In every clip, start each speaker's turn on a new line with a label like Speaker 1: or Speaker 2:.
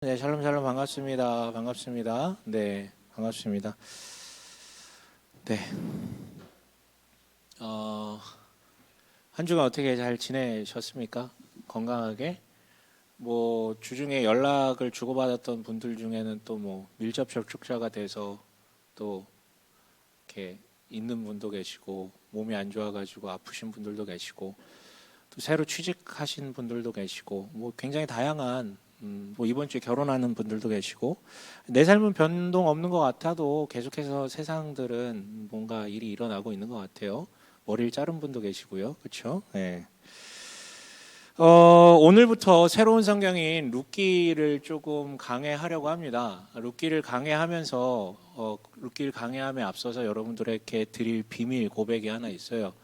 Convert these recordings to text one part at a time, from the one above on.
Speaker 1: 네, 샬롬 샬롬 반갑습니다. 반갑습니다. 네, 반갑습니다. 네, 한 주간 어떻게 잘 지내셨습니까? 건강하게? 뭐 주중에 연락을 주고받았던 분들 중에는 또 뭐 밀접 접촉자가 돼서 또 이렇게 있는 분도 계시고 몸이 안 좋아가지고 아프신 분들도 계시고 또 새로 취직하신 분들도 계시고 뭐 굉장히 다양한 뭐 이번 주에 결혼하는 분들도 계시고 내 삶은 변동 없는 것 같아도 계속해서 세상들은 뭔가 일이 일어나고 있는 것 같아요. 머리를 자른 분도 계시고요, 그렇죠? 네. 오늘부터 새로운 성경인 룻기를 조금 강해하려고 합니다. 룻기를 강해하면서 룻기를 강해함에 앞서서 여러분들에게 드릴 비밀 고백이 하나 있어요.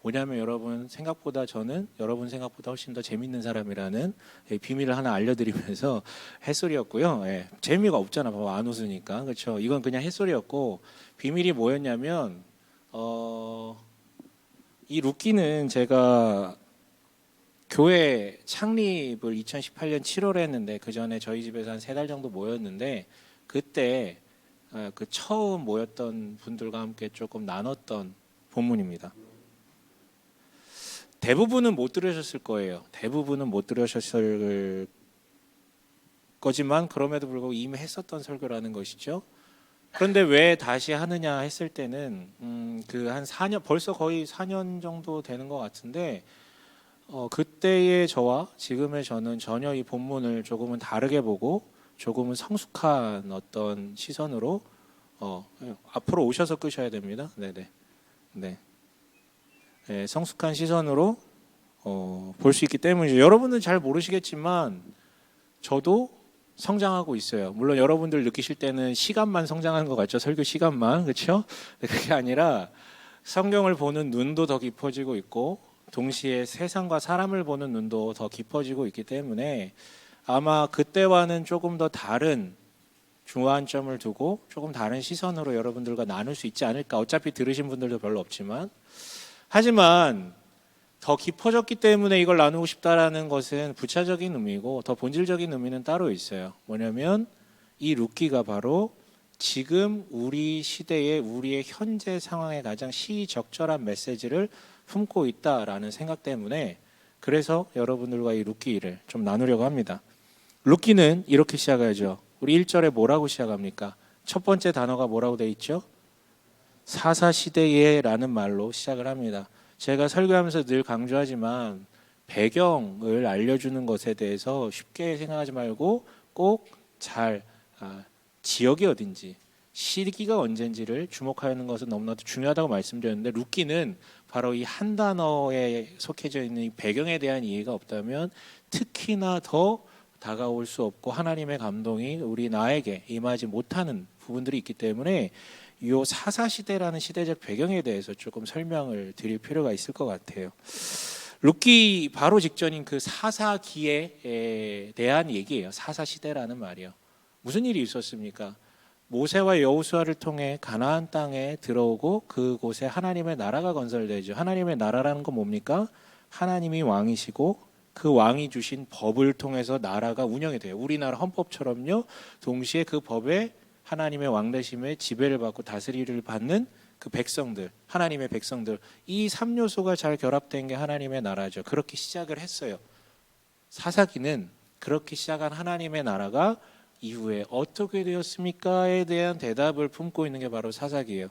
Speaker 1: 뭐냐면 여러분 생각보다 저는 여러분 생각보다 훨씬 더 재밌는 사람이라는 비밀을 하나 알려드리면서 햇소리였고요. 예, 재미가 없잖아. 봐봐 안 웃으니까. 그렇죠. 이건 그냥 햇소리였고 비밀이 뭐였냐면 이 룻기는 제가 교회 창립을 2018년 7월에 했는데 그 전에 저희 집에서 한 3달 정도 모였는데 그때 그 처음 모였던 분들과 함께 조금 나눴던 본문입니다. 대부분은 못 들으셨을 거예요. 대부분은 못 들으셨을 거지만 그럼에도 불구하고 이미 했었던 설교라는 것이죠. 그런데 왜 다시 하느냐 했을 때는 그 한 4년 벌써 거의 4년 정도 되는 것 같은데 그때의 저와 지금의 저는 전혀 이 본문을 조금은 다르게 보고 조금은 성숙한 어떤 시선으로 앞으로 오셔서 끄셔야 됩니다. 네네. 네. 네, 성숙한 시선으로 볼 수 있기 때문이죠. 여러분은 잘 모르시겠지만 저도 성장하고 있어요. 물론 여러분들 느끼실 때는 시간만 성장하는 것 같죠. 설교 시간만. 그렇죠? 그게 아니라 성경을 보는 눈도 더 깊어지고 있고 동시에 세상과 사람을 보는 눈도 더 깊어지고 있기 때문에 아마 그때와는 조금 더 다른 중요한점을 두고 조금 다른 시선으로 여러분들과 나눌 수 있지 않을까. 어차피 들으신 분들도 별로 없지만 하지만 더 깊어졌기 때문에 이걸 나누고 싶다라는 것은 부차적인 의미고 더 본질적인 의미는 따로 있어요. 뭐냐면 이 룻기가 바로 지금 우리 시대의 우리의 현재 상황에 가장 시적절한 메시지를 품고 있다라는 생각 때문에 그래서 여러분들과 이 룻기를 좀 나누려고 합니다. 룻기는 이렇게 시작하죠. 우리 1절에 뭐라고 시작합니까? 첫 번째 단어가 뭐라고 돼 있죠? 사사시대에라는 말로 시작을 합니다. 제가 설교하면서 늘 강조하지만 배경을 알려주는 것에 대해서 쉽게 생각하지 말고 꼭 잘 지역이 어딘지 시기가 언젠지를 주목하는 것은 너무나도 중요하다고 말씀드렸는데 룻기는 바로 이 한 단어에 속해져 있는 이 배경에 대한 이해가 없다면 특히나 더 다가올 수 없고 하나님의 감동이 우리 나에게 임하지 못하는 부분들이 있기 때문에 이 사사시대라는 시대적 배경에 대해서 조금 설명을 드릴 필요가 있을 것 같아요. 룻기 바로 직전인 그 사사기에 대한 얘기예요. 사사시대라는 말이요. 무슨 일이 있었습니까? 모세와 여호수아를 통해 가나안 땅에 들어오고 그곳에 하나님의 나라가 건설되죠. 하나님의 나라라는 건 뭡니까? 하나님이 왕이시고 그 왕이 주신 법을 통해서 나라가 운영이 돼요. 우리나라 헌법처럼요. 동시에 그 법에 하나님의 왕대심에 지배를 받고 다스리를 받는 그 백성들, 하나님의 백성들, 이 3요소가 잘 결합된 게 하나님의 나라죠. 그렇게 시작을 했어요. 사사기는 그렇게 시작한 하나님의 나라가 이후에 어떻게 되었습니까에 대한 대답을 품고 있는 게 바로 사사기예요.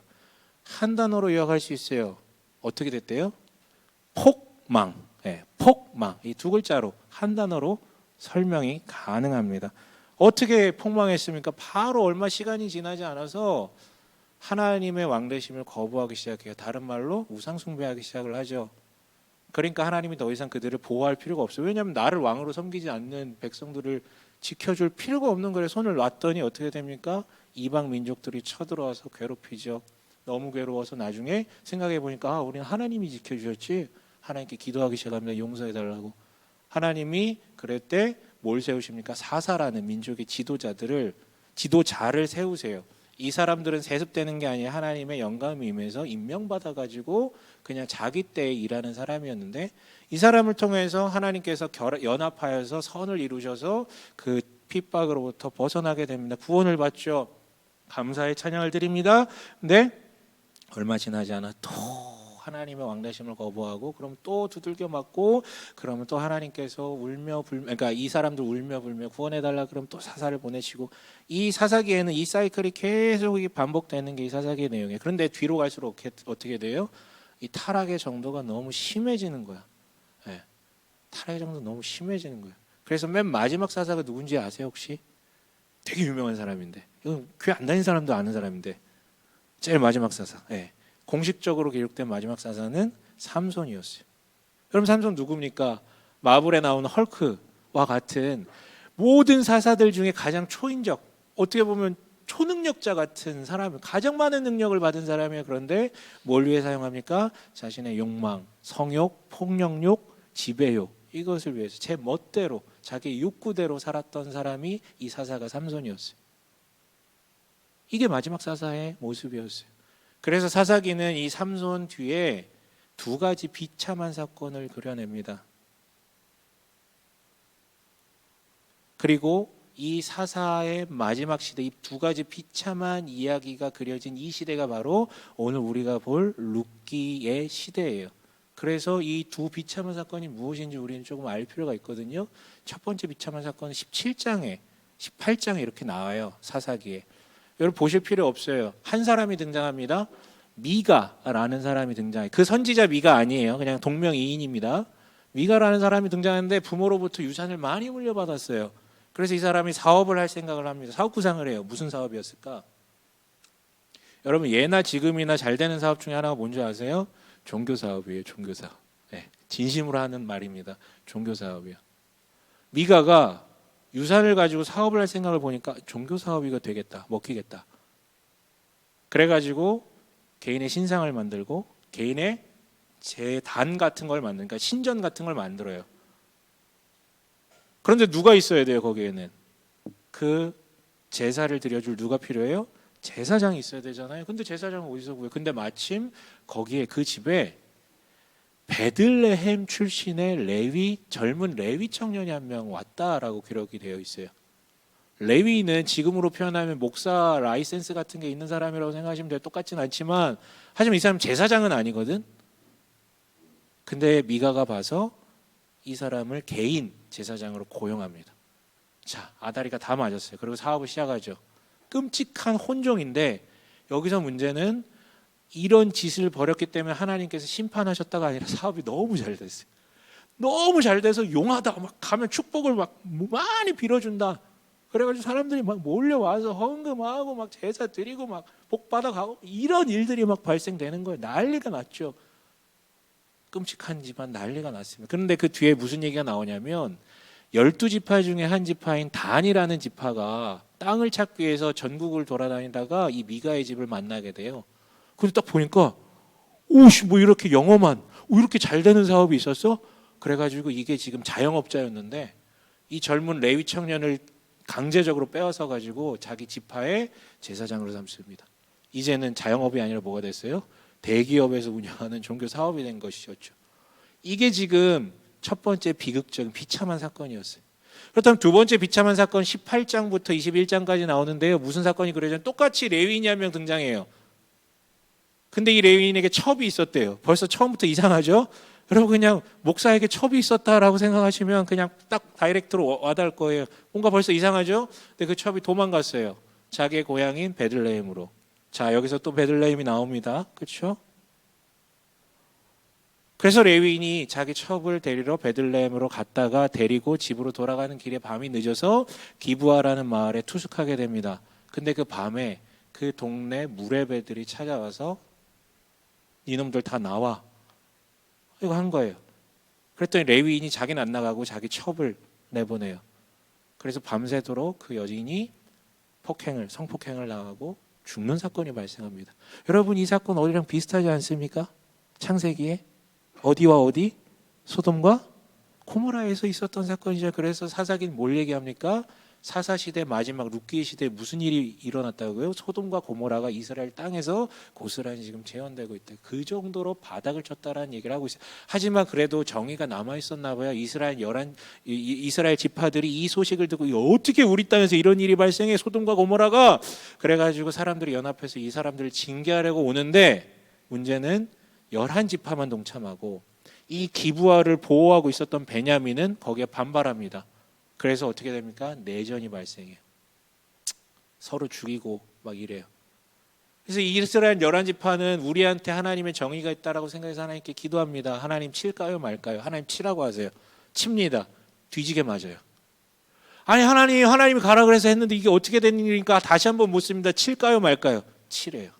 Speaker 1: 한 단어로 요약할 수 있어요. 어떻게 됐대요? 폭망. 네, 폭망. 이 두 글자로 한 단어로 설명이 가능합니다. 어떻게 폭망했습니까? 바로 얼마 시간이 지나지 않아서 하나님의 왕되심을 거부하기 시작해요. 다른 말로 우상 숭배하기 시작을 하죠. 그러니까 하나님이 더 이상 그들을 보호할 필요가 없어요. 왜냐하면 나를 왕으로 섬기지 않는 백성들을 지켜줄 필요가 없는 거예요. 손을 놨더니 어떻게 됩니까? 이방 민족들이 쳐들어와서 괴롭히죠. 너무 괴로워서 나중에 생각해 보니까 우리는 하나님이 지켜주셨지. 하나님께 기도하기 시작합니다. 용서해달라고. 하나님이 그럴 때 뭘 세우십니까? 사사라는 민족의 지도자를 세우세요. 이 사람들은 세습되는 게 아니라 하나님의 영감이 임해서 임명받아가지고 그냥 자기 때에 일하는 사람이었는데 이 사람을 통해서 하나님께서 연합하여서 선을 이루셔서 그 핍박으로부터 벗어나게 됩니다. 구원을 받죠. 감사의 찬양을 드립니다. 근데 얼마 지나지 않아 또 하나님의 왕되심을 거부하고 그럼 또 두들겨 맞고 그러면 또 하나님께서 울며 불며 그러니까 이 사람들 울며 불며 구원해 달라 그러면 또 사사를 보내시고 이 사사기에는 이 사이클이 계속 반복되는 게 이 사사기의 내용이에요. 그런데 뒤로 갈수록 어떻게 돼요? 이 타락의 정도가 너무 심해지는 거야. 네. 타락의 정도 너무 심해지는 거예요. 그래서 맨 마지막 사사가 누군지 아세요 혹시? 되게 유명한 사람인데 이건 교회 안 다닌 사람도 아는 사람인데 제일 마지막 사사. 네. 공식적으로 기록된 마지막 사사는 삼손이었어요. 그럼 삼손 누굽니까? 마블에 나오는 헐크와 같은 모든 사사들 중에 가장 초인적, 어떻게 보면 초능력자 같은 사람, 가장 많은 능력을 받은 사람이에요. 그런데 뭘 위해 사용합니까? 자신의 욕망, 성욕, 폭력욕, 지배욕 이것을 위해서 제 멋대로 자기 욕구대로 살았던 사람이 이 사사가 삼손이었어요. 이게 마지막 사사의 모습이었어요. 그래서 사사기는 이 삼손 뒤에 두 가지 비참한 사건을 그려냅니다. 그리고 이 사사의 마지막 시대, 이 두 가지 비참한 이야기가 그려진 이 시대가 바로 오늘 우리가 볼 룻기의 시대예요. 그래서 이 두 비참한 사건이 무엇인지 우리는 조금 알 필요가 있거든요. 첫 번째 비참한 사건은 17장에 18장에 이렇게 나와요. 사사기에. 여러분 보실 필요 없어요. 한 사람이 등장합니다. 미가라는 사람이 등장해요. 그 선지자 미가 아니에요. 그냥 동명이인입니다. 미가라는 사람이 등장하는데 부모로부터 유산을 많이 물려받았어요. 그래서 이 사람이 사업을 할 생각을 합니다. 사업 구상을 해요. 무슨 사업이었을까? 여러분 예나 지금이나 잘 되는 사업 중에 하나가 뭔지 아세요? 종교 사업이에요. 종교 사업. 네, 진심으로 하는 말입니다. 종교 사업이요. 미가가 유산을 가지고 사업을 할 생각을 보니까 종교 사업이가 되겠다, 먹히겠다. 그래가지고 개인의 신상을 만들고 개인의 제단 같은 걸 만드니까 신전 같은 걸 만들어요. 그런데 누가 있어야 돼요? 거기에는 그 제사를 드려줄 누가 필요해요? 제사장이 있어야 되잖아요. 근데 제사장은 어디서 구해요? 근데 마침 거기에 그 집에 베들레헴 출신의 젊은 레위 청년이 한 명 왔다라고 기록이 되어 있어요. 레위는 지금으로 표현하면 목사 라이센스 같은 게 있는 사람이라고 생각하시면 돼요. 똑같진 않지만 하지만 이 사람 제사장은 아니거든. 근데 미가가 봐서 이 사람을 개인 제사장으로 고용합니다. 자, 아다리가 다 맞았어요. 그리고 사업을 시작하죠. 끔찍한 혼종인데 여기서 문제는 이런 짓을 벌였기 때문에 하나님께서 심판하셨다가 아니라 사업이 너무 잘 됐어요. 너무 잘 돼서 용하다 막 가면 축복을 막 많이 빌어준다. 그래가지고 사람들이 막 몰려와서 헌금하고 막 제사 드리고 막 복 받아가고 이런 일들이 막 발생되는 거예요. 난리가 났죠. 끔찍한 집안 난리가 났습니다. 그런데 그 뒤에 무슨 얘기가 나오냐면 12지파 중에 한 지파인 단이라는 지파가 땅을 찾기 위해서 전국을 돌아다니다가 이 미가의 집을 만나게 돼요. 근데 딱 보니까 오씨 뭐 이렇게 영험한 이렇게 잘 되는 사업이 있었어? 그래가지고 이게 지금 자영업자였는데 이 젊은 레위 청년을 강제적으로 빼앗아 가지고 자기 지파의 제사장으로 삼습니다. 이제는 자영업이 아니라 뭐가 됐어요? 대기업에서 운영하는 종교 사업이 된 것이었죠. 이게 지금 첫 번째 비극적인 비참한 사건이었어요. 그렇다면 두 번째 비참한 사건 18장부터 21장까지 나오는데요. 무슨 사건이 그려져요? 똑같이 레위인이 한 명 등장해요. 근데 이 레위인에게 첩이 있었대요. 벌써 처음부터 이상하죠? 여러분 그냥 목사에게 첩이 있었다라고 생각하시면 그냥 딱 다이렉트로 와닿을 거예요. 뭔가 벌써 이상하죠? 근데 그 첩이 도망갔어요. 자기의 고향인 베들레헴으로. 자, 여기서 또 베들레헴이 나옵니다. 그렇죠? 그래서 레위인이 자기 첩을 데리러 베들레헴으로 갔다가 데리고 집으로 돌아가는 길에 밤이 늦어서 기브아라는 마을에 투숙하게 됩니다. 근데 그 밤에 그 동네 무레배들이 찾아와서 이놈들 다 나와. 이거 한 거예요. 그랬더니 레위인이 자기는 안 나가고 자기 첩을 내보내요. 그래서 밤새도록 그 여인이 성폭행을 당하고 죽는 사건이 발생합니다. 여러분 이 사건 어디랑 비슷하지 않습니까? 창세기에 어디와 어디? 소돔과 고모라에서 있었던 사건이죠. 그래서 사사기는 뭘 얘기합니까? 사사시대 마지막 룻기 시대에 무슨 일이 일어났다고요? 소돔과 고모라가 이스라엘 땅에서 고스란히 지금 재현되고 있다. 그 정도로 바닥을 쳤다라는 얘기를 하고 있어요. 하지만 그래도 정의가 남아 있었나 봐요. 이스라엘 지파들이 이 소식을 듣고 어떻게 우리 땅에서 이런 일이 발생해, 소돔과 고모라가. 그래가지고 사람들이 연합해서 이 사람들을 징계하려고 오는데, 문제는 11지파만 동참하고 이 기브아를 보호하고 있었던 베냐민은 거기에 반발합니다. 그래서 어떻게 됩니까? 내전이 발생해요. 서로 죽이고 막 이래요. 그래서 이스라엘 11지파는 우리한테 하나님의 정의가 있다라고 생각해서 하나님께 기도합니다. 하나님 칠까요 말까요? 하나님 치라고 하세요. 칩니다. 뒤지게 맞아요. 아니 하나님이 가라 그래서 했는데 이게 어떻게 된 일이니까 다시 한번 묻습니다. 칠까요 말까요? 치래요.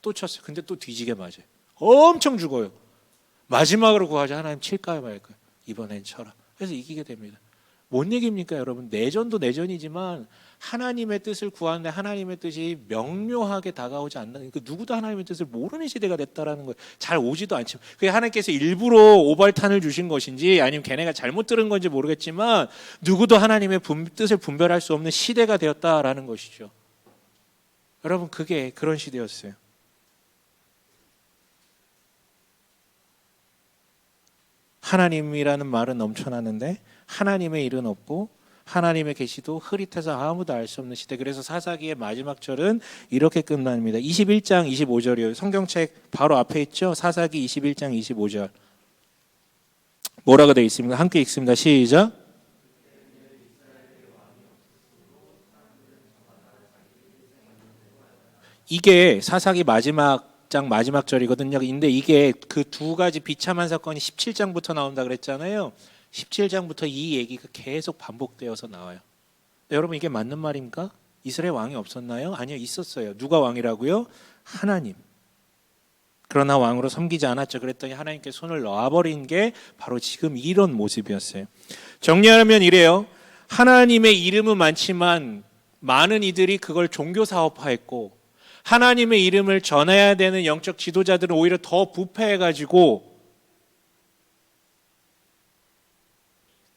Speaker 1: 또 쳤어요. 근데 또 뒤지게 맞아요. 엄청 죽어요. 마지막으로 구하자. 하나님 칠까요 말까요? 이번엔 쳐라. 그래서 이기게 됩니다. 뭔 얘기입니까 여러분? 내전도 내전이지만 하나님의 뜻을 구하는데 하나님의 뜻이 명료하게 다가오지 않는, 그 누구도 하나님의 뜻을 모르는 시대가 됐다라는 거예요. 잘 오지도 않지만. 그게 하나님께서 일부러 오발탄을 주신 것인지 아니면 걔네가 잘못 들은 건지 모르겠지만 누구도 하나님의 뜻을 분별할 수 없는 시대가 되었다라는 것이죠. 여러분, 그게 그런 시대였어요. 하나님이라는 말은 넘쳐나는데 하나님의 일은 없고 하나님의 계시도 흐릿해서 아무도 알 수 없는 시대. 그래서 사사기의 마지막 절은 이렇게 끝납니다. 21장 25절이에요. 성경책 바로 앞에 있죠. 사사기 21장 25절. 뭐라고 되어 있습니까? 함께 읽습니다. 시작. 이게 사사기 마지막 장 마지막 절이거든요. 근데 이게 그 두 가지 비참한 사건이 17장부터 나온다 그랬잖아요. 17장부터 이 얘기가 계속 반복되어서 나와요. 여러분, 이게 맞는 말입니까? 이스라엘 왕이 없었나요? 아니요, 있었어요. 누가 왕이라고요? 하나님. 그러나 왕으로 섬기지 않았죠. 그랬더니 하나님께 손을 놔버린 게 바로 지금 이런 모습이었어요. 정리하면 이래요. 하나님의 이름은 많지만 많은 이들이 그걸 종교사업화했고, 하나님의 이름을 전해야 되는 영적 지도자들은 오히려 더 부패해가지고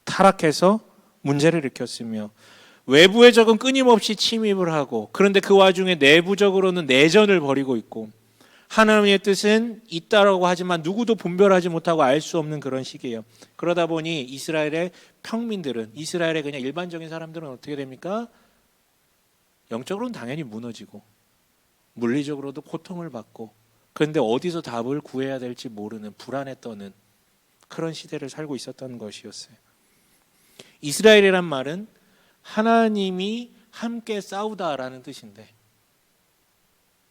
Speaker 1: 타락해서 문제를 일으켰으며, 외부의 적은 끊임없이 침입을 하고, 그런데 그 와중에 내부적으로는 내전을 벌이고 있고, 하나님의 뜻은 있다라고 하지만 누구도 분별하지 못하고 알 수 없는 그런 시기예요. 그러다 보니 이스라엘의 평민들은, 이스라엘의 그냥 일반적인 사람들은 어떻게 됩니까? 영적으로는 당연히 무너지고 물리적으로도 고통을 받고, 그런데 어디서 답을 구해야 될지 모르는 불안에 떠는 그런 시대를 살고 있었던 것이었어요. 이스라엘이란 말은 하나님이 함께 싸우다라는 뜻인데,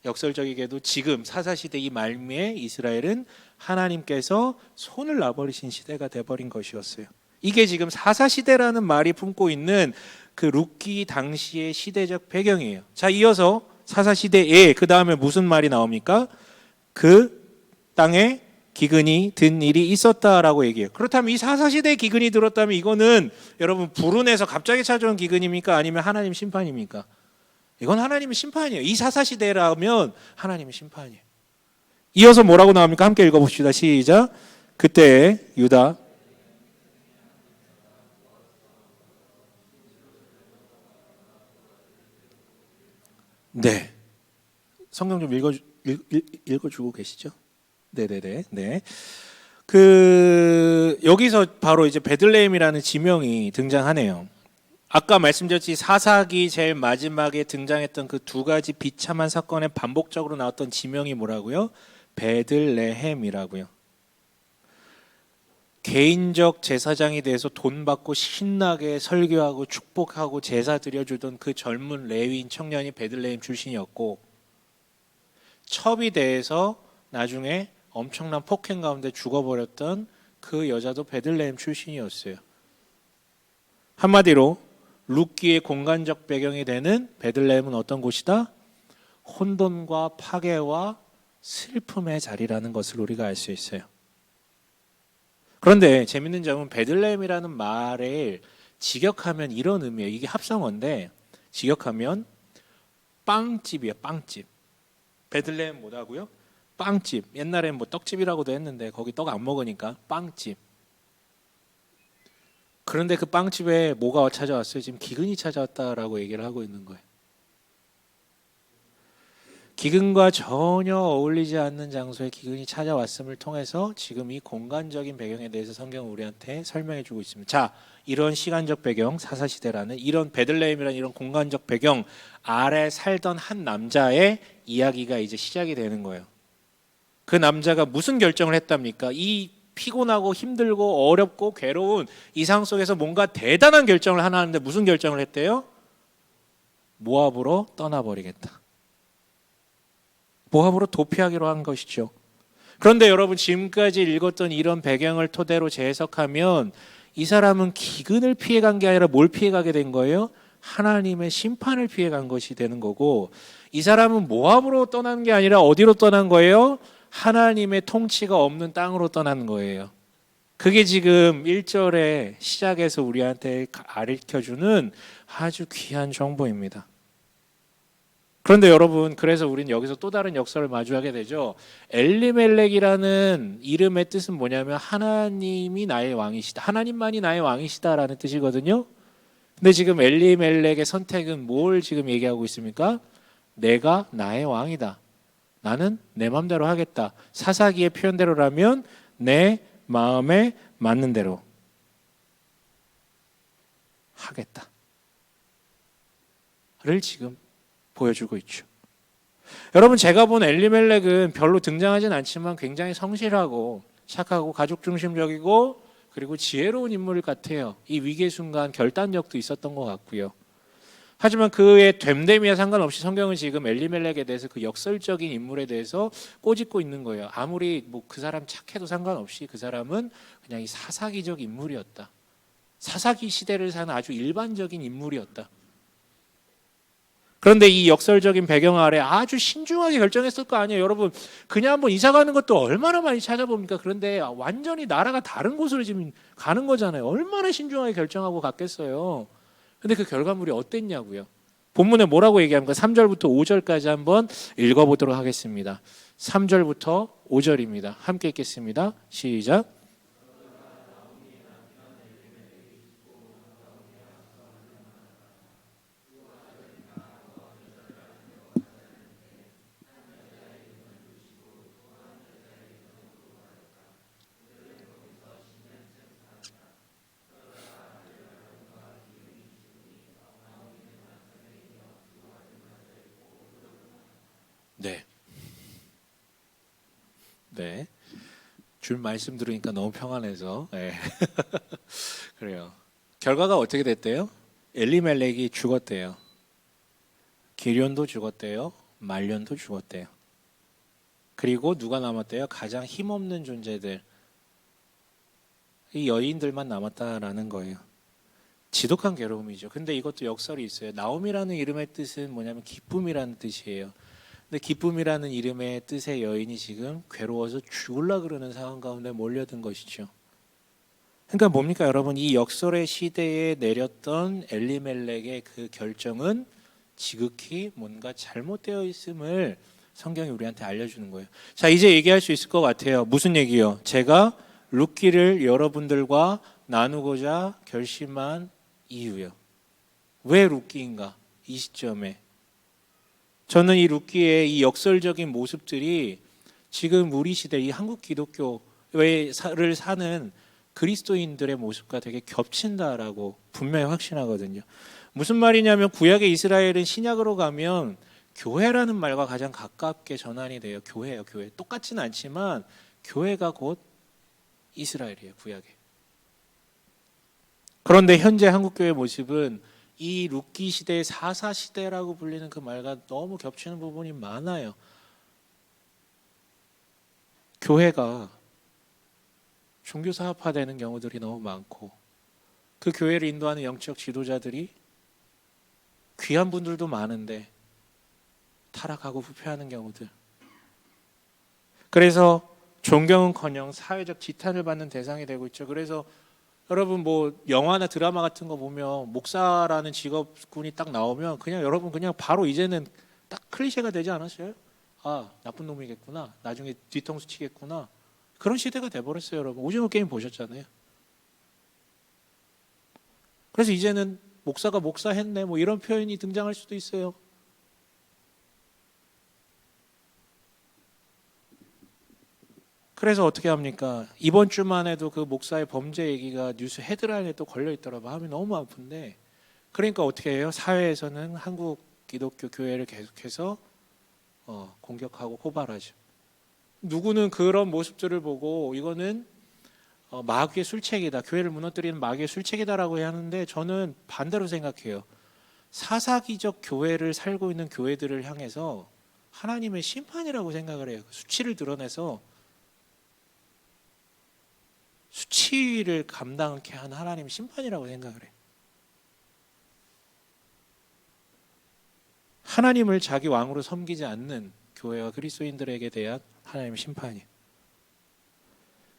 Speaker 1: 역설적이게도 지금 사사시대 이 말미에 이스라엘은 하나님께서 손을 놔버리신 시대가 돼버린 것이었어요. 이게 지금 사사시대라는 말이 품고 있는 그 룻기 당시의 시대적 배경이에요. 자, 이어서 사사시대에 그 다음에 무슨 말이 나옵니까? 그 땅에 기근이 든 일이 있었다라고 얘기해요. 그렇다면 이 사사시대에 기근이 들었다면 이거는 여러분 불운해서 갑자기 찾아온 기근입니까? 아니면 하나님 심판입니까? 이건 하나님의 심판이에요. 이 사사시대라면 하나님의 심판이에요. 이어서 뭐라고 나옵니까? 함께 읽어봅시다. 시작. 그때 유다 네, 성경 좀 읽어주고 계시죠? 네네네. 네. 여기서 바로 이제 베들레헴이라는 지명이 등장하네요. 아까 말씀드렸지, 사사기 제일 마지막에 등장했던 그 두 가지 비참한 사건에 반복적으로 나왔던 지명이 뭐라고요? 베들레헴이라고요. 개인적 제사장에 대해서 돈 받고 신나게 설교하고 축복하고 제사 드려주던 그 젊은 레위인 청년이 베들레헴 출신이었고, 첩이 대해서 나중에 엄청난 폭행 가운데 죽어버렸던 그 여자도 베들레헴 출신이었어요. 한마디로 룻기의 공간적 배경이 되는 베들레헴은 어떤 곳이다? 혼돈과 파괴와 슬픔의 자리라는 것을 우리가 알 수 있어요. 그런데 재밌는 점은 베들레헴이라는 말을 직역하면 이런 의미예요. 이게 합성어인데 직역하면 빵집이에요. 빵집. 베들레헴 뭐라고요? 빵집. 옛날엔 뭐 떡집이라고도 했는데 거기 떡 안 먹으니까 빵집. 그런데 그 빵집에 뭐가 찾아왔어요? 지금 기근이 찾아왔다라고 얘기를 하고 있는 거예요. 기근과 전혀 어울리지 않는 장소에 기근이 찾아왔음을 통해서 지금 이 공간적인 배경에 대해서 성경은 우리한테 설명해 주고 있습니다. 자, 이런 시간적 배경, 사사시대라는 이런 베들레헴이라는 이런 공간적 배경 아래 살던 한 남자의 이야기가 이제 시작이 되는 거예요. 그 남자가 무슨 결정을 했답니까? 이 피곤하고 힘들고 어렵고 괴로운 이 상황 속에서 뭔가 대단한 결정을 하나 하는데 무슨 결정을 했대요? 모압으로 떠나버리겠다. 모압으로 도피하기로 한 것이죠. 그런데 여러분 지금까지 읽었던 이런 배경을 토대로 재해석하면 이 사람은 기근을 피해간 게 아니라 뭘 피해가게 된 거예요? 하나님의 심판을 피해간 것이 되는 거고, 이 사람은 모압으로 떠난 게 아니라 어디로 떠난 거예요? 하나님의 통치가 없는 땅으로 떠난 거예요. 그게 지금 1절의 시작에서 우리한테 가르쳐주는 아주 귀한 정보입니다. 그런데 여러분, 그래서 우리는 여기서 또 다른 역사를 마주하게 되죠. 엘리멜렉이라는 이름의 뜻은 뭐냐면 하나님이 나의 왕이시다, 하나님만이 나의 왕이시다라는 뜻이거든요. 근데 지금 엘리멜렉의 선택은 뭘 지금 얘기하고 있습니까? 내가 나의 왕이다, 나는 내 마음대로 하겠다, 사사기의 표현대로라면 내 마음에 맞는 대로 하겠다를 지금 보여주고 있죠. 여러분, 제가 본 엘리멜렉은 별로 등장하진 않지만 굉장히 성실하고 착하고 가족 중심적이고 그리고 지혜로운 인물 같아요. 이 위기의 순간 결단력도 있었던 것 같고요. 하지만 그의 됨됨이와 상관없이 성경은 지금 엘리멜렉에 대해서 그 역설적인 인물에 대해서 꼬집고 있는 거예요. 아무리 뭐 그 사람 착해도 상관없이 그 사람은 그냥 이 사사기적 인물이었다. 사사기 시대를 사는 아주 일반적인 인물이었다. 그런데 이 역설적인 배경 아래 아주 신중하게 결정했을 거 아니에요. 여러분, 그냥 한번 이사 가는 것도 얼마나 많이 찾아봅니까? 그런데 완전히 나라가 다른 곳으로 지금 가는 거잖아요. 얼마나 신중하게 결정하고 갔겠어요. 근데 그 결과물이 어땠냐고요. 본문에 뭐라고 얘기합니까? 3절부터 5절까지 한번 읽어보도록 하겠습니다. 3절부터 5절입니다. 함께 읽겠습니다. 시작. 네. 네. 줄 말씀 들으니까 너무 평안해서. 네. 그래요. 결과가 어떻게 됐대요? 엘리멜렉이 죽었대요. 기련도 죽었대요. 말련도 죽었대요. 그리고 누가 남았대요? 가장 힘없는 존재들, 이 여인들만 남았다라는 거예요. 지독한 괴로움이죠. 근데 이것도 역설이 있어요. 나옴이라는 이름의 뜻은 뭐냐면 기쁨이라는 뜻이에요. 근데 기쁨이라는 이름의 뜻의 여인이 지금 괴로워서 죽으려 그러는 상황 가운데 몰려든 것이죠. 그러니까 뭡니까 여러분, 이 역설의 시대에 내렸던 엘리멜렉의 그 결정은 지극히 뭔가 잘못되어 있음을 성경이 우리한테 알려주는 거예요. 자, 이제 얘기할 수 있을 것 같아요. 무슨 얘기요? 제가 룻기를 여러분들과 나누고자 결심한 이유요. 왜 룻기인가? 이 시점에 저는 이 룻기의 이 역설적인 모습들이 지금 우리 시대 이 한국 기독교를 사는 그리스도인들의 모습과 되게 겹친다라고 분명히 확신하거든요. 무슨 말이냐면 구약의 이스라엘은 신약으로 가면 교회라는 말과 가장 가깝게 전환이 돼요. 교회예요, 교회. 똑같지는 않지만 교회가 곧 이스라엘이에요, 구약에. 그런데 현재 한국교회의 모습은 이 룻기 시대의 사사 시대라고 불리는 그 말과 너무 겹치는 부분이 많아요. 교회가 종교 사업화되는 경우들이 너무 많고 그 교회를 인도하는 영적 지도자들이 귀한 분들도 많은데 타락하고 부패하는 경우들. 그래서 존경은커녕 사회적 지탄을 받는 대상이 되고 있죠. 그래서 여러분 뭐 영화나 드라마 같은 거 보면 목사라는 직업군이 딱 나오면 그냥 여러분 그냥 바로 이제는 딱 클리셰가 되지 않았어요? 아, 나쁜 놈이겠구나. 나중에 뒤통수 치겠구나. 그런 시대가 돼버렸어요, 여러분. 오징어 게임 보셨잖아요. 그래서 이제는 목사가 목사했네 뭐 이런 표현이 등장할 수도 있어요. 그래서 어떻게 합니까? 이번 주만 해도 그 목사의 범죄 얘기가 뉴스 헤드라인에 또 걸려 있더라고요. 마음이 너무 아픈데, 그러니까 어떻게 해요? 사회에서는 한국 기독교 교회를 계속해서 공격하고 호발하죠. 누구는 그런 모습들을 보고 이거는 마귀의 술책이다, 교회를 무너뜨리는 마귀의 술책이다라고 하는데, 저는 반대로 생각해요. 사사기적 교회를 살고 있는 교회들을 향해서 하나님의 심판이라고 생각을 해요. 수치를 드러내서 수치를 감당케 한 하나님 심판이라고 생각을 해요. 하나님을 자기 왕으로 섬기지 않는 교회와 그리스도인들에게 대한 하나님의 심판이에요.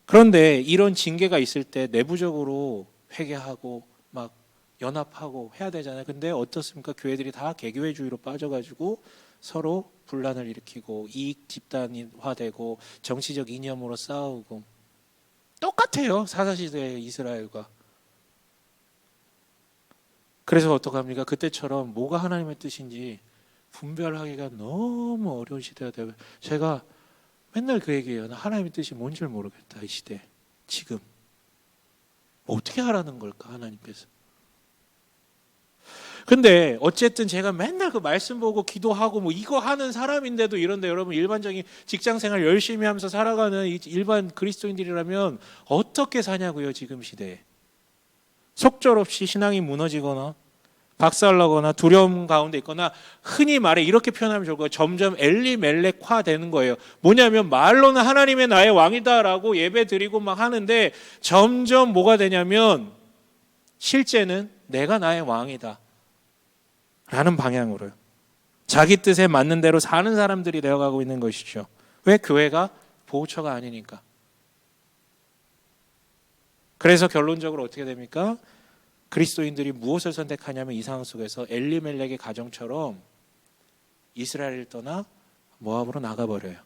Speaker 1: 그런데 이런 징계가 있을 때 내부적으로 회개하고 막 연합하고 해야 되잖아요. 근데 어떻습니까? 교회들이 다 개교회주의로 빠져가지고 서로 분란을 일으키고 이익 집단화되고 정치적 이념으로 싸우고, 똑같아요. 사사시대의 이스라엘과. 그래서 어떡합니까? 그때처럼 뭐가 하나님의 뜻인지 분별하기가 너무 어려운 시대가 되고, 제가 맨날 그 얘기해요. 나 하나님의 뜻이 뭔지 모르겠다. 이 시대 지금 어떻게 하라는 걸까 하나님께서. 근데 어쨌든 제가 맨날 그 말씀 보고 기도하고 뭐 이거 하는 사람인데도 이런데, 여러분 일반적인 직장생활 열심히 하면서 살아가는 일반 그리스도인들이라면 어떻게 사냐고요. 지금 시대에 속절없이 신앙이 무너지거나 박살나거나 두려움 가운데 있거나, 흔히 말해 이렇게 표현하면 좋을 거예요. 점점 엘리멜렉화 되는 거예요. 뭐냐면 말로는 하나님의 나의 왕이다라고 예배 드리고 막 하는데, 점점 뭐가 되냐면 실제는 내가 나의 왕이다 라는 방향으로요. 자기 뜻에 맞는 대로 사는 사람들이 되어가고 있는 것이죠. 왜? 교회가 보호처가 아니니까. 그래서 결론적으로 어떻게 됩니까? 그리스도인들이 무엇을 선택하냐면 이 상황 속에서 엘리멜렉의 가정처럼 이스라엘을 떠나 모압으로 나가버려요.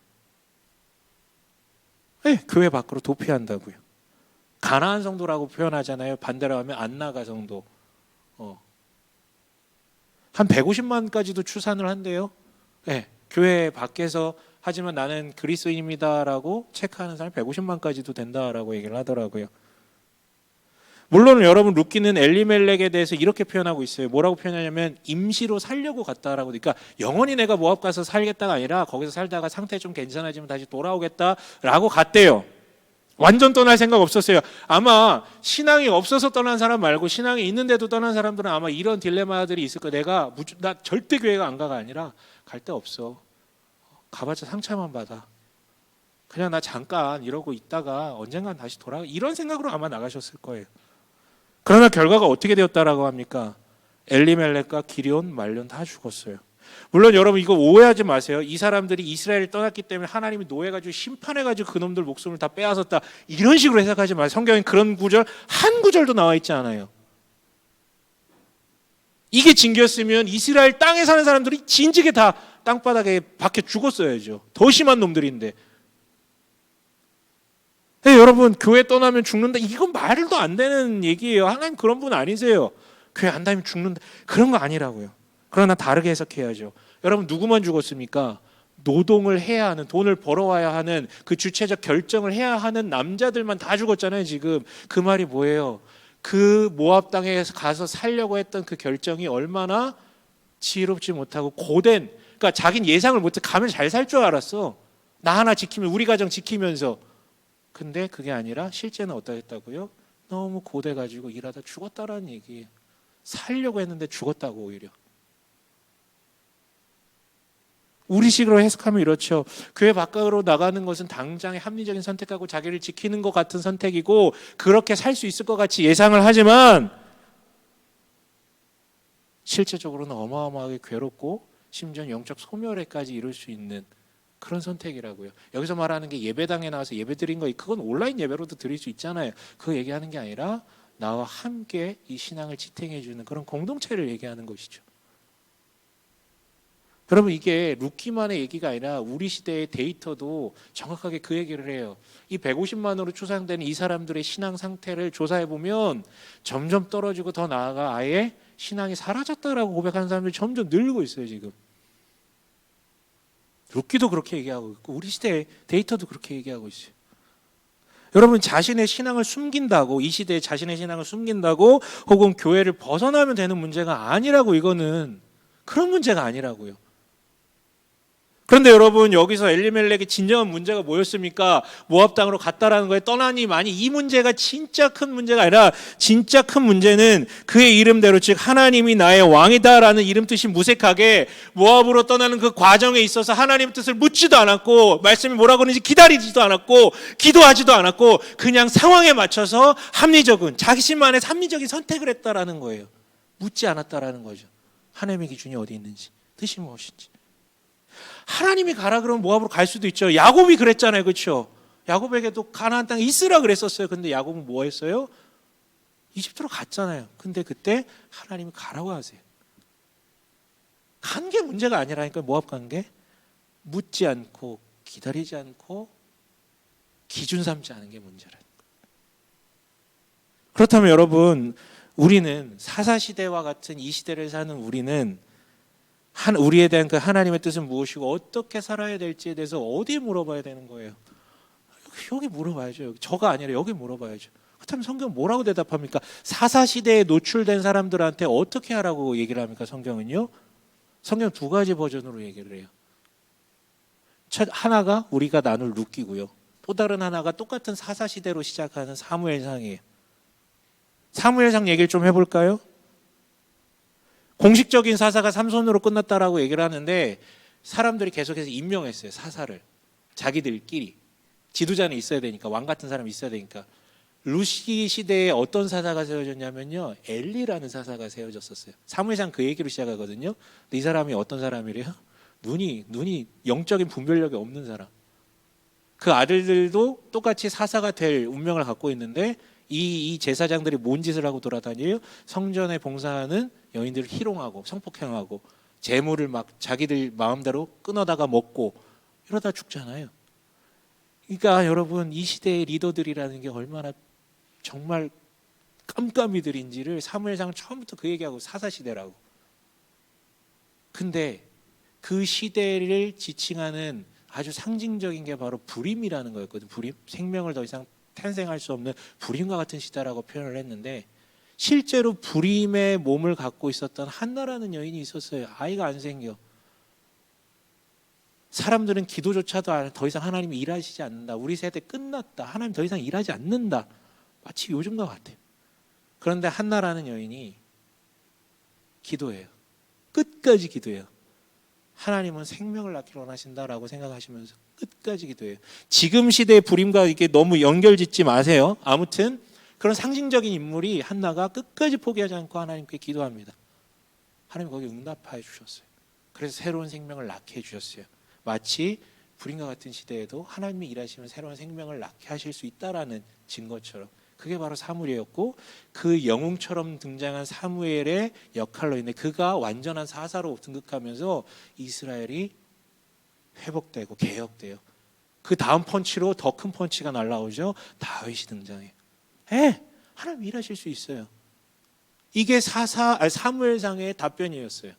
Speaker 1: 네, 교회 밖으로 도피한다고요. 가나안 성도라고 표현하잖아요. 반대로 하면 안나가 성도. 한 150만까지도 추산을 한대요. 네, 교회 밖에서 하지만 나는 그리스도인입니다라고 체크하는 사람이 150만까지도 된다라고 얘기를 하더라고요. 물론 여러분 룻기는 엘리멜렉에 대해서 이렇게 표현하고 있어요. 뭐라고 표현하냐면 임시로 살려고 갔다라고. 그러니까 영원히 내가 모압 가서 살겠다가 아니라 거기서 살다가 상태 좀 괜찮아지면 다시 돌아오겠다라고 갔대요. 완전 떠날 생각 없었어요. 아마 신앙이 없어서 떠난 사람 말고 신앙이 있는데도 떠난 사람들은 아마 이런 딜레마들이 있을 거예요. 나 절대 교회가 안 가가 아니라 갈 데 없어. 가봤자 상처만 받아. 그냥 나 잠깐 이러고 있다가 언젠간 다시 돌아가. 이런 생각으로 아마 나가셨을 거예요. 그러나 결과가 어떻게 되었다라고 합니까? 엘리멜렉과 기럧, 말론 다 죽었어요. 물론 여러분 이거 오해하지 마세요. 이 사람들이 이스라엘을 떠났기 때문에 하나님이 노해가지고 심판해가지고 그놈들 목숨을 다 빼앗았다, 이런 식으로 해석하지 마세요. 성경엔 그런 구절 한 구절도 나와 있지 않아요. 이게 징계였으면 이스라엘 땅에 사는 사람들이 진즉에 다 땅바닥에 박혀 죽었어야죠. 더 심한 놈들인데. 네, 여러분 교회 떠나면 죽는다, 이건 말도 안 되는 얘기예요. 하나님 그런 분 아니세요. 교회 안 다니면 죽는다, 그런 거 아니라고요. 그러나 다르게 해석해야죠. 여러분 누구만 죽었습니까? 노동을 해야 하는, 돈을 벌어와야 하는, 그 주체적 결정을 해야 하는 남자들만 다 죽었잖아요. 지금 그 말이 뭐예요? 그 모압 땅에 가서 살려고 했던 그 결정이 얼마나 지혜롭지 못하고 고된, 그러니까 자기는 예상을 못해. 가면 잘 살 줄 알았어. 나 하나 지키면, 우리 가정 지키면서. 근데 그게 아니라 실제는 어떠했다고요? 너무 고돼가지고 일하다 죽었다라는 얘기예요. 살려고 했는데 죽었다고. 오히려 우리식으로 해석하면 이렇죠. 교회 밖으로 나가는 것은 당장의 합리적인 선택하고 자기를 지키는 것 같은 선택이고, 그렇게 살 수 있을 것 같이 예상을 하지만 실제적으로는 어마어마하게 괴롭고 심지어 영적 소멸에까지 이룰 수 있는 그런 선택이라고요. 여기서 말하는 게 예배당에 나와서 예배 드린 거, 그건 온라인 예배로도 드릴 수 있잖아요. 그거 얘기하는 게 아니라 나와 함께 이 신앙을 지탱해 주는 그런 공동체를 얘기하는 것이죠. 여러분, 이게 루키만의 얘기가 아니라 우리 시대의 데이터도 정확하게 그 얘기를 해요. 이 150만으로 추산되는 이 사람들의 신앙 상태를 조사해 보면 점점 떨어지고 더 나아가 아예 신앙이 사라졌다라고 고백하는 사람들이 점점 늘고 있어요. 지금 루키도 그렇게 얘기하고 있고 우리 시대의 데이터도 그렇게 얘기하고 있어요. 여러분, 자신의 신앙을 숨긴다고, 이 시대에 자신의 신앙을 숨긴다고 혹은 교회를 벗어나면 되는 문제가 아니라고, 이거는 그런 문제가 아니라고요. 그런데 여러분, 여기서 엘리멜렉의 진정한 문제가 뭐였습니까? 모압 땅으로 갔다라는 거에 떠나니 많이, 이 문제가 진짜 큰 문제가 아니라 진짜 큰 문제는 그의 이름대로, 즉 하나님이 나의 왕이다라는 이름 뜻이 무색하게 모압으로 떠나는 그 과정에 있어서 하나님 뜻을 묻지도 않았고, 말씀이 뭐라고 하는지 기다리지도 않았고, 기도하지도 않았고, 그냥 상황에 맞춰서 합리적인, 자신만의 합리적인 선택을 했다라는 거예요. 묻지 않았다라는 거죠. 하나님의 기준이 어디 있는지, 뜻이 무엇인지. 하나님이 가라 그러면 모압으로 갈 수도 있죠. 야곱이 그랬잖아요. 그렇죠? 야곱에게도 가나안 땅에 있으라 그랬었어요. 근데 야곱은 뭐 했어요? 이집트로 갔잖아요. 근데 그때 하나님이 가라고 하세요. 간 게 문제가 아니라니까. 모압 간 게 묻지 않고 기다리지 않고 기준 삼지 않은 게 문제라니까. 그렇다면 여러분, 우리는 사사시대와 같은 이 시대를 사는 우리는 우리에 대한 그 하나님의 뜻은 무엇이고 어떻게 살아야 될지에 대해서 어디에 물어봐야 되는 거예요? 여기 물어봐야죠. 저가 아니라 여기 물어봐야죠. 그렇다면 성경은 뭐라고 대답합니까? 사사시대에 노출된 사람들한테 어떻게 하라고 얘기를 합니까? 성경은요, 성경 두 가지 버전으로 얘기를 해요. 첫 하나가 우리가 나눌 루키고요, 또 다른 하나가 똑같은 사사시대로 시작하는 사무엘상이에요. 사무엘상 얘기를 좀 해볼까요? 공식적인 사사가 삼손으로 끝났다라고 얘기를 하는데 사람들이 계속해서 임명했어요. 사사를 자기들끼리. 지도자는 있어야 되니까, 왕 같은 사람이 있어야 되니까. 루시 시대에 어떤 사사가 세워졌냐면요, 엘리라는 사사가 세워졌었어요. 사무엘상 그 얘기로 시작하거든요. 근데 이 사람이 어떤 사람이래요? 눈이 영적인 분별력이 없는 사람. 그 아들들도 똑같이 사사가 될 운명을 갖고 있는데 이 제사장들이 뭔 짓을 하고 돌아다녀요? 성전에 봉사하는 여인들을 희롱하고 성폭행하고 재물을 막 자기들 마음대로 끊어다가 먹고 이러다 죽잖아요. 그러니까 여러분, 이 시대의 리더들이라는 게 얼마나 정말 깜깜이들인지를 사무엘상 처음부터 그 얘기하고, 사사시대라고. 근데 그 시대를 지칭하는 아주 상징적인 게 바로 불임이라는 거였거든요. 불임, 생명을 더 이상 탄생할 수 없는 불임과 같은 시대라고 표현을 했는데, 실제로 불임의 몸을 갖고 있었던 한나라는 여인이 있었어요. 아이가 안 생겨. 사람들은 기도조차도 더 이상 하나님이 일하시지 않는다, 우리 세대 끝났다, 하나님 더 이상 일하지 않는다, 마치 요즘과 같아요. 그런데 한나라는 여인이 기도해요. 끝까지 기도해요. 하나님은 생명을 낳기를 원하신다라고 생각하시면서 끝까지 기도해요. 지금 시대의 불임과 이게 너무 연결짓지 마세요. 아무튼 그런 상징적인 인물이 한나가 끝까지 포기하지 않고 하나님께 기도합니다. 하나님 거기 응답해 주셨어요. 그래서 새로운 생명을 낳게 해주셨어요. 마치 불임과 같은 시대에도 하나님이 일하시면 새로운 생명을 낳게 하실 수 있다라는 증거처럼, 그게 바로 사무엘이었고, 그 영웅처럼 등장한 사무엘의 역할로 인해 그가 완전한 사사로 등극하면서 이스라엘이 회복되고 개혁돼요. 그 다음 펀치로 더 큰 펀치가 날라오죠. 다윗이 등장해요. 하나님 일하실 수 있어요. 이게 사무엘상의 답변이었어요.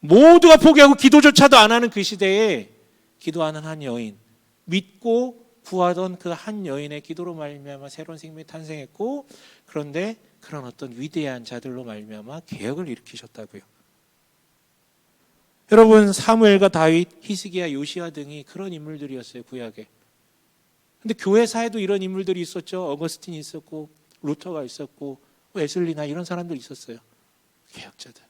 Speaker 1: 모두가 포기하고 기도조차도 안 하는 그 시대에 기도하는 한 여인, 믿고 구하던 그 한 여인의 기도로 말미암아 새로운 생명이 탄생했고, 그런데 그런 어떤 위대한 자들로 말미암아 개혁을 일으키셨다고요. 여러분, 사무엘과 다윗, 히스기야, 요시야 등이 그런 인물들이었어요, 구약에. 근데 교회사에도 이런 인물들이 있었죠. 어거스틴이 있었고, 루터가 있었고, 웨슬리나 이런 사람들 있었어요. 개혁자들.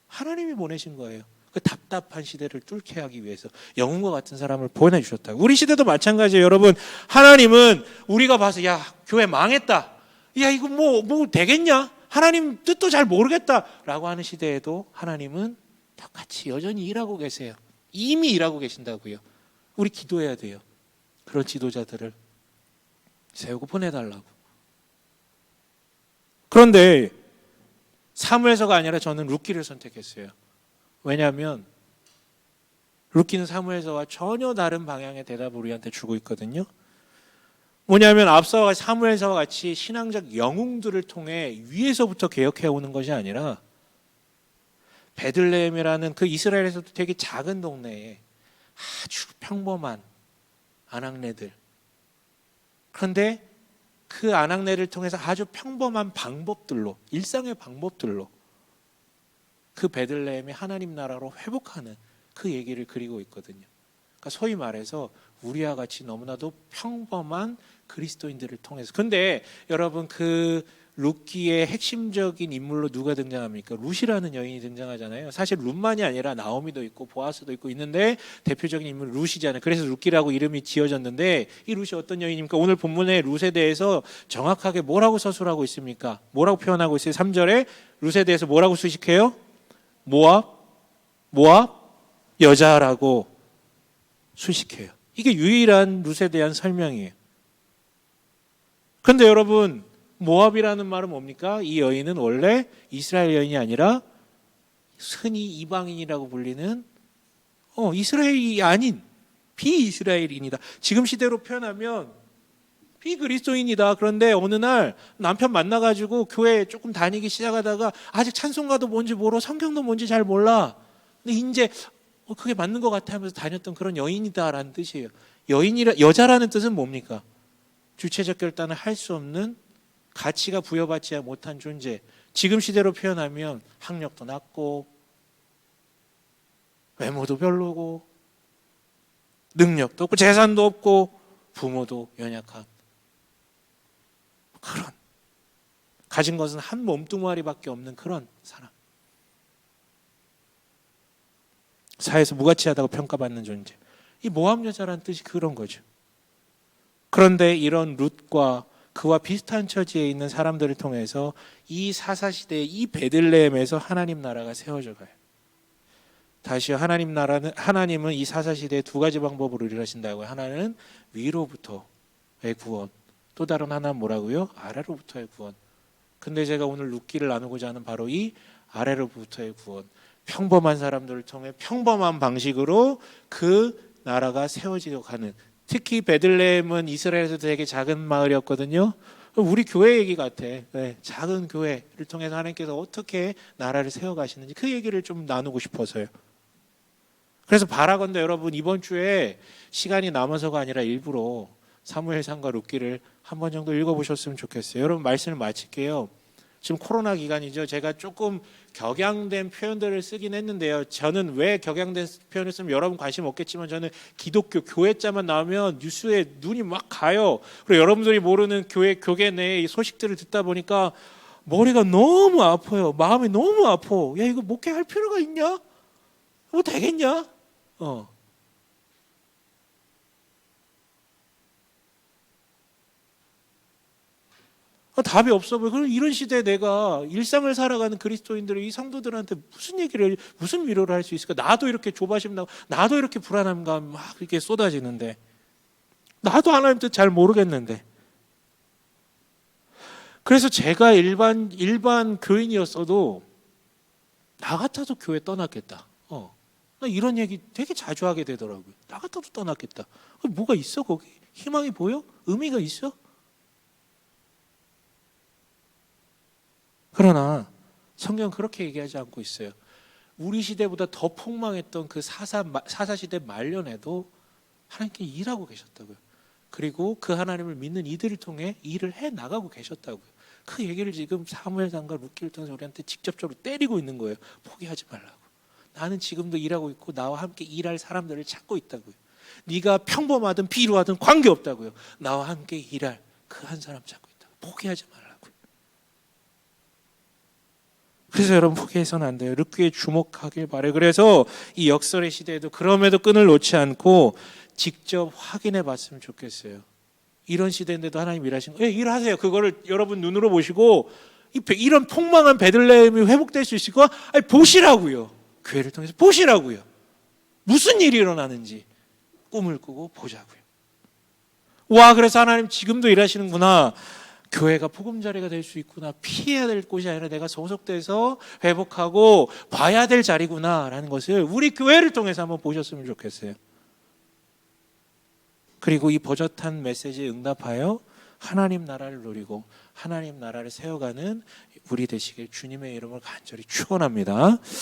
Speaker 1: 하나님이 보내신 거예요. 그 답답한 시대를 뚫게 하기 위해서 영웅과 같은 사람을 보내주셨다. 우리 시대도 마찬가지예요. 여러분, 하나님은 우리가 봐서 야, 교회 망했다, 야, 이거 뭐 되겠냐, 하나님 뜻도 잘 모르겠다 라고 하는 시대에도 하나님은 똑같이 여전히 일하고 계세요. 이미 일하고 계신다고요. 우리 기도해야 돼요. 그런 지도자들을 세우고 보내달라고. 그런데 사무엘서가 아니라 저는 룻기를 선택했어요. 왜냐하면 룻기는 사무엘서와 전혀 다른 방향의 대답을 우리한테 주고 있거든요. 뭐냐면 앞서와 사무엘서와 같이 신앙적 영웅들을 통해 위에서부터 개혁해 오는 것이 아니라 베들레헴이라는 그 이스라엘에서도 되게 작은 동네에 아주 평범한 아낙네들, 그런데 그 아낙네를 통해서 아주 평범한 방법들로, 일상의 방법들로 그 베들레헴이 하나님 나라로 회복하는 그 얘기를 그리고 있거든요. 그러니까 소위 말해서 우리와 같이 너무나도 평범한 그리스도인들을 통해서. 근데 여러분, 그 룻기의 핵심적인 인물로 누가 등장합니까? 룻이라는 여인이 등장하잖아요. 사실 룻만이 아니라 나오미도 있고 보아스도 있고 있는데 대표적인 인물은 룻이잖아요. 그래서 룻기라고 이름이 지어졌는데 이 룻이 어떤 여인입니까? 오늘 본문에 룻에 대해서 정확하게 뭐라고 서술하고 있습니까? 뭐라고 표현하고 있어요? 3절에 룻에 대해서 뭐라고 수식해요? 모압 여자라고 수식해요. 이게 유일한 룻에 대한 설명이에요. 그런데 여러분, 모압이라는 말은 뭡니까? 이 여인은 원래 이스라엘 여인이 아니라 흔히 이방인이라고 불리는 이스라엘이 아닌 비이스라엘인이다. 지금 시대로 표현하면 비그리스도인이다. 그런데 어느 날 남편 만나가지고 교회 조금 다니기 시작하다가 아직 찬송가도 뭔지 모르고 성경도 뭔지 잘 몰라. 근데 이제 그게 맞는 것 같아 하면서 다녔던 그런 여인이다라는 뜻이에요. 여자라는 뜻은 뭡니까? 주체적 결단을 할 수 없는, 가치가 부여받지 못한 존재. 지금 시대로 표현하면 학력도 낮고 외모도 별로고 능력도 없고 재산도 없고 부모도 연약한 그런, 가진 것은 한 몸뚱아리밖에 없는 그런 사람. 사회에서 무가치하다고 평가받는 존재. 이 모압 여자라는 뜻이 그런 거죠. 그런데 이런 룻과 그와 비슷한 처지에 있는 사람들을 통해서 이 사사시대의 이 베들레헴에서 하나님 나라가 세워져 가요. 다시요, 하나님은 이 사사시대에 두 가지 방법으로 일하신다고요. 하나는 위로부터의 구원, 또 다른 하나는 뭐라고요? 아래로부터의 구원. 근데 제가 오늘 룻기를 나누고자 하는 바로 이 아래로부터의 구원, 평범한 사람들을 통해 평범한 방식으로 그 나라가 세워지고 가는. 특히 베들레헴은 이스라엘에서 되게 작은 마을이었거든요. 우리 교회 얘기 같아. 네, 작은 교회를 통해서 하나님께서 어떻게 나라를 세워가시는지 그 얘기를 좀 나누고 싶어서요. 그래서 바라건대 여러분, 이번 주에 시간이 남아서가 아니라 일부러 사무엘상과 룻기를 한 번 정도 읽어보셨으면 좋겠어요. 여러분, 말씀을 마칠게요. 지금 코로나 기간이죠. 제가 조금 격양된 표현들을 쓰긴 했는데요. 저는 왜 격양된 표현을 쓰면 여러분 관심 없겠지만 저는 기독교 교회자만 나오면 뉴스에 눈이 막 가요. 그리고 여러분들이 모르는 교계 내의 소식들을 듣다 보니까 머리가 너무 아파요. 마음이 너무 아파. 야, 이거 목회할 필요가 있냐? 뭐 되겠냐? 답이 없어 보여. 그럼 이런 시대에 내가 일상을 살아가는 그리스도인들이 이 성도들한테 무슨 위로를 할 수 있을까? 나도 이렇게 조바심 나고, 나도 이렇게 불안함감 막 이렇게 쏟아지는데, 나도 하나님 뜻 잘 모르겠는데. 그래서 제가 일반 교인이었어도 나 같아도 교회 떠났겠다. 나 이런 얘기 되게 자주 하게 되더라고요. 나 같아도 떠났겠다. 뭐가 있어 거기? 희망이 보여? 의미가 있어? 그러나 성경은 그렇게 얘기하지 않고 있어요. 우리 시대보다 더 폭망했던 그 사사시대 말년에도 하나님께 일하고 계셨다고요. 그리고 그 하나님을 믿는 이들을 통해 일을 해나가고 계셨다고요. 그 얘기를 지금 사무엘상과 룻기를 통해서 우리한테 직접적으로 때리고 있는 거예요. 포기하지 말라고. 나는 지금도 일하고 있고 나와 함께 일할 사람들을 찾고 있다고요. 네가 평범하든 비루하든 관계없다고요. 나와 함께 일할 그 한 사람 찾고 있다고. 포기하지 말라고요. 그래서 여러분, 포기해서는 안 돼요. 룻기에 주목하길 바래요. 그래서 이 역설의 시대에도 그럼에도 끈을 놓지 않고 직접 확인해 봤으면 좋겠어요. 이런 시대인데도 하나님 일하신 거, 일하세요. 그거를 여러분 눈으로 보시고 이런 폭망한 베들레헴이 회복될 수 있을 거 보시라고요. 교회를 통해서 보시라고요. 무슨 일이 일어나는지 꿈을 꾸고 보자고요. 와, 그래서 하나님 지금도 일하시는구나. 교회가 복음자리가 될 수 있구나. 피해야 될 곳이 아니라 내가 소속돼서 회복하고 봐야 될 자리구나라는 것을 우리 교회를 통해서 한번 보셨으면 좋겠어요. 그리고 이 버젓한 메시지에 응답하여 하나님 나라를 누리고 하나님 나라를 세워가는 우리 되시길 주님의 이름을 간절히 축원합니다.